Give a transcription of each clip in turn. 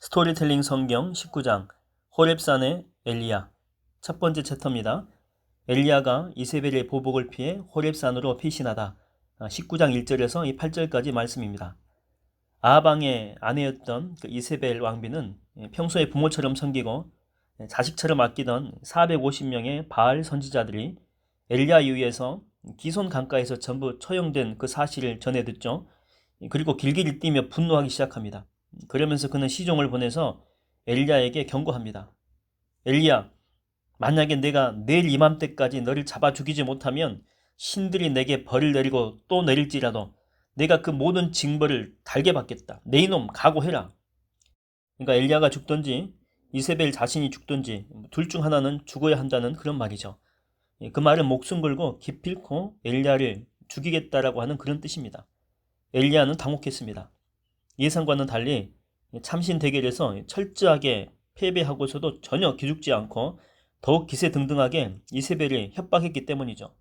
스토리텔링 성경 19장 호렙산의 엘리야. 첫 번째 챕터입니다. 엘리야가 이세벨의 보복을 피해 호렙산으로 피신하다. 19장 1절에서 8절까지 말씀입니다. 아하방의 아내였던 그 이세벨 왕비는 평소에 부모처럼 섬기고 자식처럼 아끼던 450명의 바알 선지자들이 엘리야 이후에서 기손 강가에서 전부 처형된 그 사실을 전해 듣죠. 그리고 길길이 뛰며 분노하기 시작합니다. 그러면서 그는 시종을 보내서 엘리야에게 경고합니다. 엘리야, 만약에 내가 내일 이맘때까지 너를 잡아 죽이지 못하면 신들이 내게 벌을 내리고 또 내릴지라도 내가 그 모든 징벌을 달게 받겠다. 내 이놈 각오해라. 그러니까 엘리야가 죽든지 이세벨 자신이 죽든지 둘 중 하나는 죽어야 한다는 그런 말이죠. 그 말은 목숨 걸고 기필코 엘리야를 죽이겠다라고 하는 그런 뜻입니다. 엘리야는 당혹했습니다. 예상과는 달리 참신 대결에서 철저하게 패배하고서도 전혀 기죽지 않고 더욱 기세등등하게 이세벨을 협박했기 때문이죠.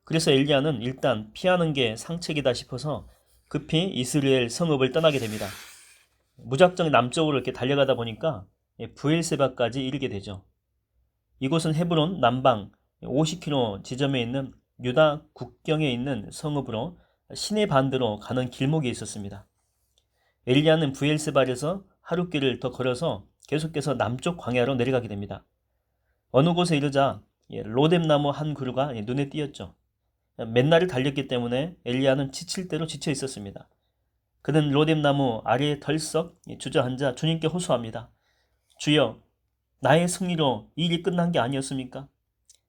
그래서 엘리야는 일단 피하는 게 상책이다 싶어서 급히 이스라엘 성읍을 떠나게 됩니다. 무작정 남쪽으로 이렇게 달려가다 보니까 브엘세바까지 이르게 되죠. 이곳은 헤브론 남방 50km 지점에 있는 유다 국경에 있는 성읍으로 시내 반대로 가는 길목에 있었습니다. 엘리야는 브엘세바에서 하룻길을 더 걸어서 계속해서 남쪽 광야로 내려가게 됩니다. 어느 곳에 이르자 로뎀나무 한 그루가 눈에 띄었죠. 맨날을 달렸기 때문에 엘리야는 지칠 대로 지쳐 있었습니다. 그는 로뎀나무 아래에 덜썩 주저앉아 주님께 호소합니다. 주여, 나의 승리로 이 일이 끝난 게 아니었습니까?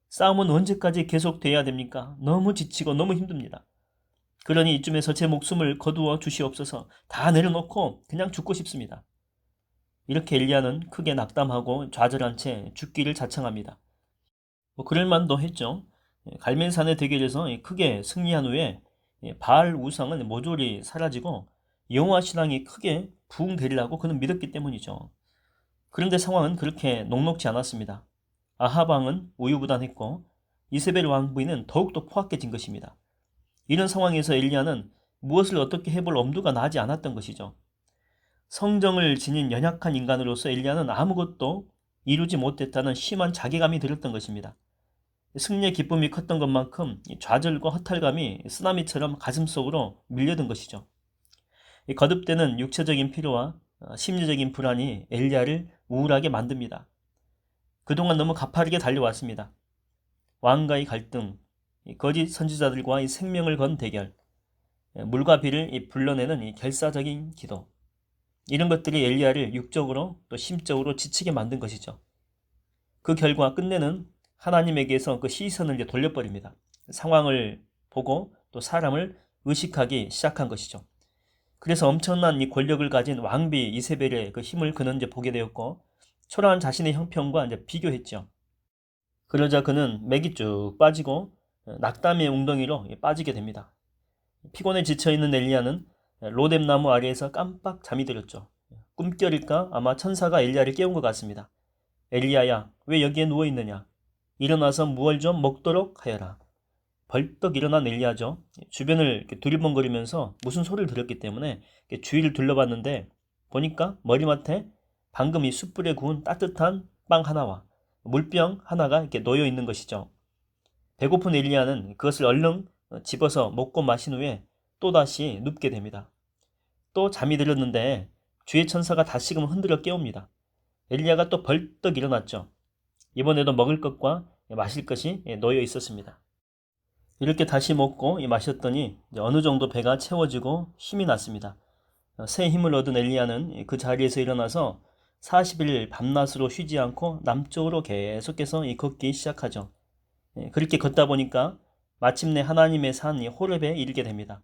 싸움은 언제까지 계속돼야 됩니까? 너무 지치고 너무 힘듭니다. 그러니 이쯤에서 제 목숨을 거두어 주시옵소서. 다 내려놓고 그냥 죽고 싶습니다. 이렇게 엘리야는 크게 낙담하고 좌절한 채 죽기를 자청합니다. 그럴만도 했죠. 갈멜산의 대결에서 크게 승리한 후에 바알 우상은 모조리 사라지고 여호와 신앙이 크게 부흥되리라고 그는 믿었기 때문이죠. 그런데 상황은 그렇게 녹록지 않았습니다. 아합 왕은 우유부단했고 이세벨 왕부인은 더욱더 포악해진 것입니다. 이런 상황에서 엘리야는 무엇을 어떻게 해볼 엄두가 나지 않았던 것이죠. 성정을 지닌 연약한 인간으로서 엘리야는 아무것도 이루지 못했다는 심한 자괴감이 들었던 것입니다. 승리의 기쁨이 컸던 것만큼 좌절과 허탈감이 쓰나미처럼 가슴속으로 밀려든 것이죠. 거듭되는 육체적인 피로와 심리적인 불안이 엘리야를 우울하게 만듭니다. 그동안 너무 가파르게 달려왔습니다. 왕과의 갈등, 거짓 선지자들과 생명을 건 대결, 물과 비를 불러내는 결사적인 기도, 이런 것들이 엘리야를 육적으로 또 심적으로 지치게 만든 것이죠. 그 결과 끝내는 하나님에게서 그 시선을 돌려버립니다. 상황을 보고 또 사람을 의식하기 시작한 것이죠. 그래서 엄청난 이 권력을 가진 왕비 이세벨의 그 힘을 그는 보게 되었고 초라한 자신의 형편과 비교했죠. 그러자 그는 맥이 쭉 빠지고 낙담의 웅덩이로 빠지게 됩니다. 피곤에 지쳐있는 엘리야는 로뎀나무 아래에서 깜빡 잠이 들었죠. 꿈결일까? 아마 천사가 엘리야를 깨운 것 같습니다. 엘리야야, 왜 여기에 누워있느냐? 일어나서 무얼 좀 먹도록 하여라. 벌떡 일어난 엘리야죠. 주변을 두리번거리면서 무슨 소리를 들었기 때문에 주위를 둘러봤는데 보니까 머리맡에 방금 이 숯불에 구운 따뜻한 빵 하나와 물병 하나가 이렇게 놓여 있는 것이죠. 배고픈 엘리야는 그것을 얼른 집어서 먹고 마신 후에 또다시 눕게 됩니다. 또 잠이 들었는데 주의 천사가 다시금 흔들어 깨웁니다. 엘리야가 또 벌떡 일어났죠. 이번에도 먹을 것과 마실 것이 놓여 있었습니다. 이렇게 다시 먹고 마셨더니 어느 정도 배가 채워지고 힘이 났습니다. 새 힘을 얻은 엘리야는 그 자리에서 일어나서 40일 밤낮으로 쉬지 않고 남쪽으로 계속해서 걷기 시작하죠. 그렇게 걷다 보니까 마침내 하나님의 산 호렙에 이르게 됩니다.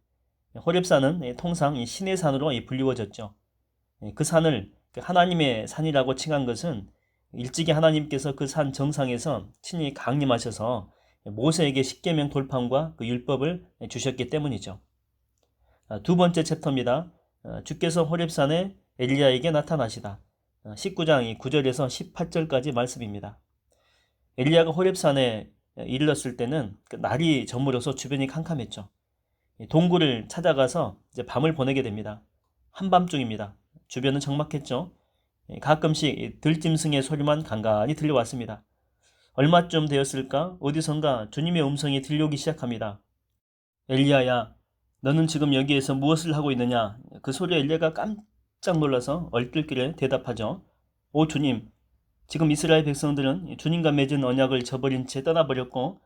호렙산은 통상 신의 산으로 불리워졌죠. 그 산을 하나님의 산이라고 칭한 것은 일찍이 하나님께서 그 산 정상에서 친히 강림하셔서 모세에게 십계명 돌판과 그 율법을 주셨기 때문이죠. 두 번째 챕터입니다. 주께서 호렙산에 엘리야에게 나타나시다. 19장 9절에서 18절까지 말씀입니다. 엘리야가 호렙산에 이르렀을 때는 날이 저물어서 주변이 캄캄했죠. 동굴을 찾아가서 이제 밤을 보내게 됩니다. 한밤중입니다. 주변은 적막했죠. 가끔씩 들짐승의 소리만 간간히 들려왔습니다. 얼마쯤 되었을까? 어디선가 주님의 음성이 들려오기 시작합니다. 엘리야야, 너는 지금 여기에서 무엇을 하고 있느냐? 그 소리에 엘리야가 깜짝 놀라서 얼떨결에 대답하죠. 오 주님, 지금 이스라엘 백성들은 주님과 맺은 언약을 저버린 채 떠나버렸고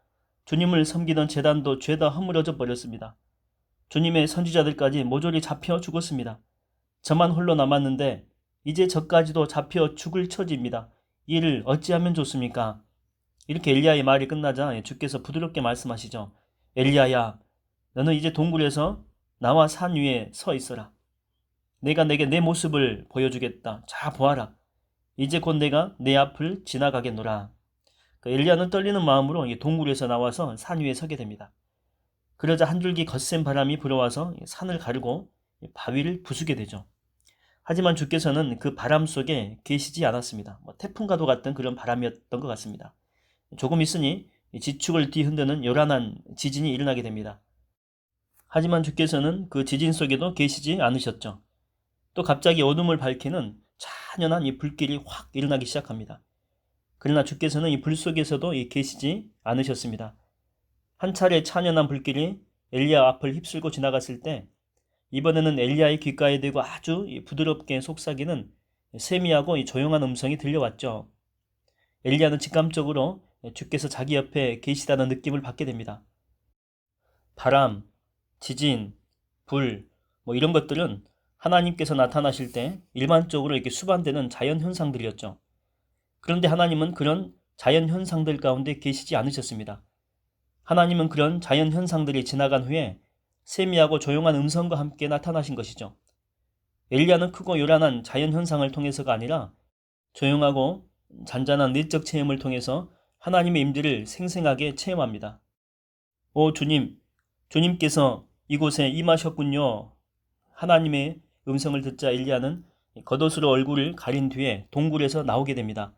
주님을 섬기던 제단도 죄다 허물어져 버렸습니다. 주님의 선지자들까지 모조리 잡혀 죽었습니다. 저만 홀로 남았는데 이제 저까지도 잡혀 죽을 처지입니다. 이를 어찌하면 좋습니까? 이렇게 엘리야의 말이 끝나자 주께서 부드럽게 말씀하시죠. 엘리야야, 너는 이제 동굴에서 나와 산 위에 서 있어라. 내가 내게 내 모습을 보여주겠다. 자, 보아라. 이제 곧 내가 내 앞을 지나가겠노라. 엘리야는 떨리는 마음으로 동굴에서 나와서 산 위에 서게 됩니다. 그러자 한 줄기 거센 바람이 불어와서 산을 가르고 바위를 부수게 되죠. 하지만 주께서는 그 바람 속에 계시지 않았습니다. 태풍과도 같은 그런 바람이었던 것 같습니다. 조금 있으니 지축을 뒤흔드는 요란한 지진이 일어나게 됩니다. 하지만 주께서는 그 지진 속에도 계시지 않으셨죠. 또 갑자기 어둠을 밝히는 찬연한 이 불길이 확 일어나기 시작합니다. 그러나 주께서는 이 불 속에서도 계시지 않으셨습니다. 한 차례 찬연한 불길이 엘리야 앞을 휩쓸고 지나갔을 때 이번에는 엘리야의 귓가에 대고 아주 부드럽게 속삭이는 세미하고 조용한 음성이 들려왔죠. 엘리야는 직감적으로 주께서 자기 옆에 계시다는 느낌을 받게 됩니다. 바람, 지진, 불, 이런 것들은 하나님께서 나타나실 때 일반적으로 이렇게 수반되는 자연 현상들이었죠. 그런데 하나님은 그런 자연 현상들 가운데 계시지 않으셨습니다. 하나님은 그런 자연 현상들이 지나간 후에 세미하고 조용한 음성과 함께 나타나신 것이죠. 엘리야는 크고 요란한 자연 현상을 통해서가 아니라 조용하고 잔잔한 내적 체험을 통해서 하나님의 임재를 생생하게 체험합니다. 오 주님, 주님께서 이곳에 임하셨군요. 하나님의 음성을 듣자 엘리야는 겉옷으로 얼굴을 가린 뒤에 동굴에서 나오게 됩니다.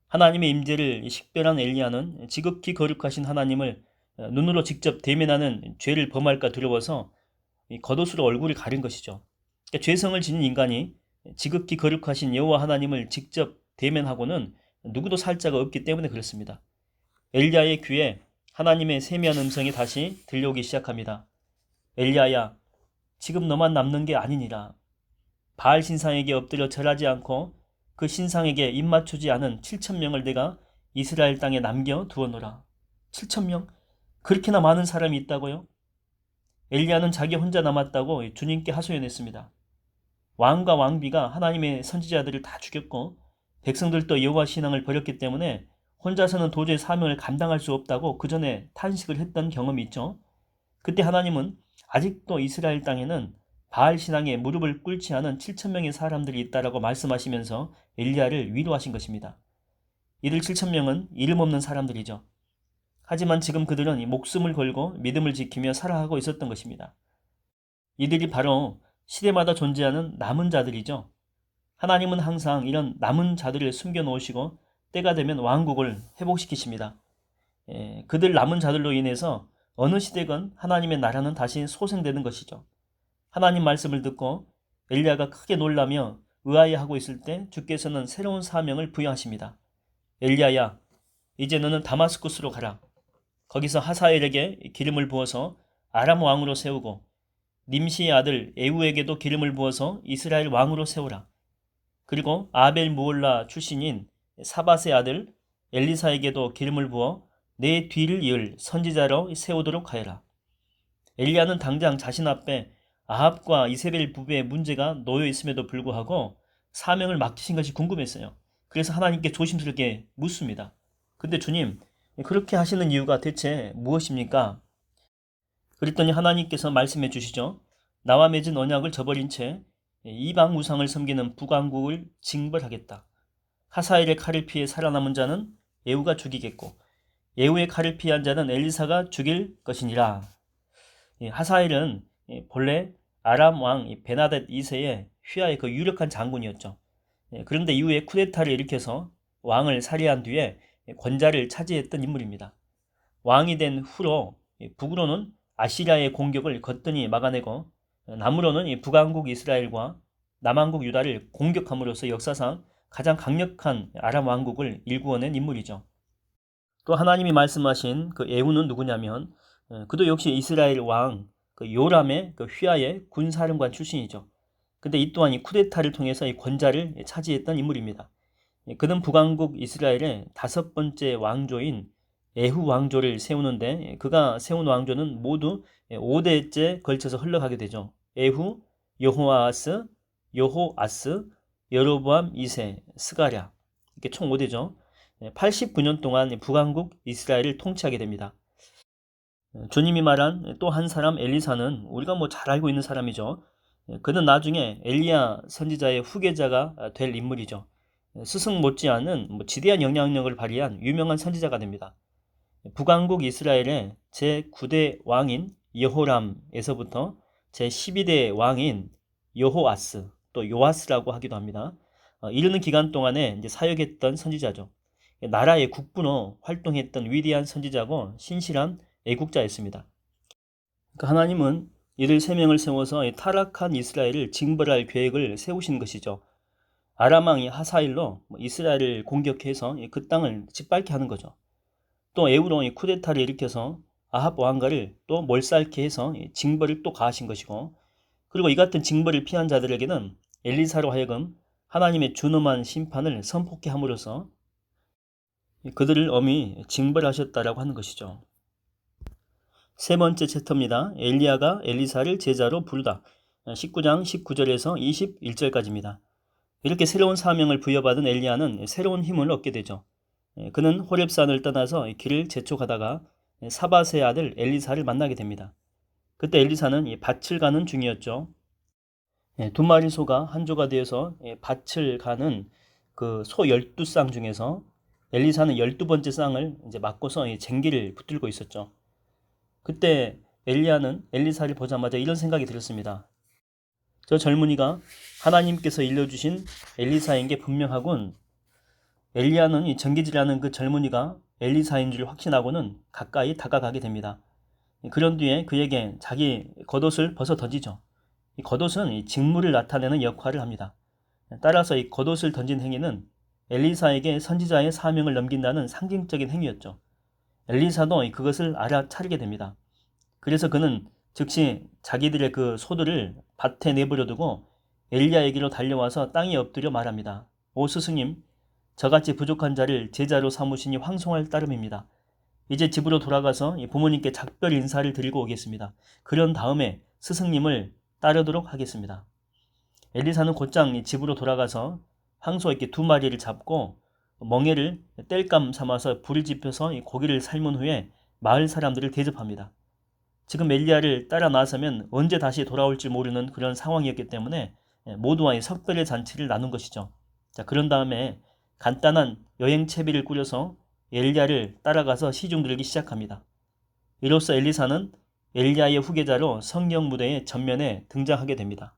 하나님의 임재를 식별한 엘리야는 지극히 거룩하신 하나님을 눈으로 직접 대면하는 죄를 범할까 두려워서 겉옷으로 얼굴을 가린 것이죠. 그러니까 죄성을 지닌 인간이 지극히 거룩하신 여호와 하나님을 직접 대면하고는 누구도 살 자가 없기 때문에 그렇습니다. 엘리야의 귀에 하나님의 세미한 음성이 다시 들려오기 시작합니다. 엘리야야, 지금 너만 남는 게 아니니라. 바알 신상에게 엎드려 절하지 않고 그 신상에게 입맞추지 않은 7,000명을 내가 이스라엘 땅에 남겨 두었노라. 7,000명? 그렇게나 많은 사람이 있다고요? 엘리야는 자기 혼자 남았다고 주님께 하소연했습니다. 왕과 왕비가 하나님의 선지자들을 다 죽였고 백성들도 여호와 신앙을 버렸기 때문에 혼자서는 도저히 사명을 감당할 수 없다고 그 전에 탄식을 했던 경험이 있죠. 그때 하나님은 아직도 이스라엘 땅에는 바알 신앙에 무릎을 꿇지 않은 7,000명의 사람들이 있다라고 말씀하시면서 엘리야를 위로하신 것입니다. 이들 7,000명은 이름 없는 사람들이죠. 하지만 지금 그들은 목숨을 걸고 믿음을 지키며 살아가고 있었던 것입니다. 이들이 바로 시대마다 존재하는 남은 자들이죠. 하나님은 항상 이런 남은 자들을 숨겨놓으시고 때가 되면 왕국을 회복시키십니다. 그들 남은 자들로 인해서 어느 시대건 하나님의 나라는 다시 소생되는 것이죠. 하나님 말씀을 듣고 엘리야가 크게 놀라며 의아해하고 있을 때 주께서는 새로운 사명을 부여하십니다. 엘리야야, 이제 너는 다마스쿠스로 가라. 거기서 하사엘에게 기름을 부어서 아람 왕으로 세우고 님시의 아들 에우에게도 기름을 부어서 이스라엘 왕으로 세우라. 그리고 아벨 무올라 출신인 사밧의 아들 엘리사에게도 기름을 부어 내 뒤를 이을 선지자로 세우도록 하여라. 엘리야는 당장 자신 앞에 아합과 이세벨 부부의 문제가 놓여 있음에도 불구하고 사명을 맡기신 것이 궁금했어요. 그래서 하나님께 조심스럽게 묻습니다. 근데 주님, 그렇게 하시는 이유가 대체 무엇입니까? 그랬더니 하나님께서 말씀해 주시죠. 나와 맺은 언약을 저버린 채 이방 우상을 섬기는 북왕국을 징벌하겠다. 하사엘의 칼을 피해 살아남은 자는 에우가 죽이겠고 에우의 칼을 피한 자는 엘리사가 죽일 것이니라. 하사엘은 본래 아람 왕 베나댓 2세의 휘하의 그 유력한 장군이었죠. 그런데 이후에 쿠데타를 일으켜서 왕을 살해한 뒤에 권좌를 차지했던 인물입니다. 왕이 된 후로 북으로는 아시리아의 공격을 거뜬히 막아내고 남으로는 북왕국 이스라엘과 남왕국 유다를 공격함으로써 역사상 가장 강력한 아람 왕국을 일구어낸 인물이죠. 또 하나님이 말씀하신 그 예후는 누구냐면 그도 역시 이스라엘 왕 그 요람의 그 휘하의 군사령관 출신이죠. 근데 이 또한 이 쿠데타를 통해서 이 권좌를 차지했던 인물입니다. 그는 북왕국 이스라엘의 5번째 왕조인 에후 왕조를 세우는데 그가 세운 왕조는 모두 5대째 걸쳐서 흘러가게 되죠. 에후, 여호아스, 여호아스, 여로보암 2세, 스가랴 이렇게 총 5대죠. 89년 동안 북왕국 이스라엘을 통치하게 됩니다. 주님이 말한 또 한 사람 엘리사는 우리가 뭐 잘 알고 있는 사람이죠. 그는 나중에 엘리야 선지자의 후계자가 될 인물이죠. 스승 못지않은 지대한 영향력을 발휘한 유명한 선지자가 됩니다. 북왕국 이스라엘의 제9대 왕인 여호람에서부터 제12대 왕인 여호아스 또 요아스라고 하기도 합니다. 이르는 기간 동안에 이제 사역했던 선지자죠. 나라의 국부로 활동했던 위대한 선지자고 신실한 애국자였습니다. 그러니까 하나님은 이들 3명을 세워서 타락한 이스라엘을 징벌할 계획을 세우신 것이죠. 아람 왕이 하사일로 이스라엘을 공격해서 그 땅을 짓밟게 하는 거죠. 또 에후로 쿠데타를 일으켜서 아합 왕가를 또 몰살케 해서 징벌을 또 가하신 것이고, 그리고 이 같은 징벌을 피한 자들에게는 엘리사로 하여금 하나님의 준엄한 심판을 선포케 함으로써 그들을 엄히 징벌하셨다라고 하는 것이죠. 세 번째 챕터입니다. 엘리야가 엘리사를 제자로 부르다. 19장 19절에서 21절까지입니다. 이렇게 새로운 사명을 부여받은 엘리야는 새로운 힘을 얻게 되죠. 그는 호렙산을 떠나서 길을 재촉하다가 사밧의 아들 엘리사를 만나게 됩니다. 그때 엘리사는 밭을 가는 중이었죠. 2마리 소가 한 조가 되어서 밭을 가는 그 소 12쌍 중에서 엘리사는 12번째 쌍을 이제 맡고서 쟁기를 붙들고 있었죠. 그때 엘리야는 엘리사를 보자마자 이런 생각이 들었습니다. 저 젊은이가 하나님께서 일러주신 엘리사인 게 분명하군. 엘리야는 이 전기질하는 그 젊은이가 엘리사인 줄 확신하고는 가까이 다가가게 됩니다. 그런 뒤에 그에게 자기 겉옷을 벗어 던지죠. 이 겉옷은 이 직무를 나타내는 역할을 합니다. 따라서 이 겉옷을 던진 행위는 엘리사에게 선지자의 사명을 넘긴다는 상징적인 행위였죠. 엘리사도 그것을 알아차리게 됩니다. 그래서 그는 즉시 자기들의 그 소들을 밭에 내버려두고 엘리야에게로 달려와서 땅에 엎드려 말합니다. 오 스승님, 저같이 부족한 자를 제자로 삼으시니 황송할 따름입니다. 이제 집으로 돌아가서 부모님께 작별 인사를 드리고 오겠습니다. 그런 다음에 스승님을 따르도록 하겠습니다. 엘리사는 곧장 집으로 돌아가서 황소에게 2마리를 잡고 멍에를 땔감 삼아서 불을 지펴서 고기를 삶은 후에 마을 사람들을 대접합니다. 지금 엘리야를 따라 나서면 언제 다시 돌아올지 모르는 그런 상황이었기 때문에 모두와의 석별의 잔치를 나눈 것이죠. 자, 그런 다음에 간단한 여행 채비를 꾸려서 엘리야를 따라가서 시중 들기 시작합니다. 이로써 엘리사는 엘리야의 후계자로 성경 무대의 전면에 등장하게 됩니다.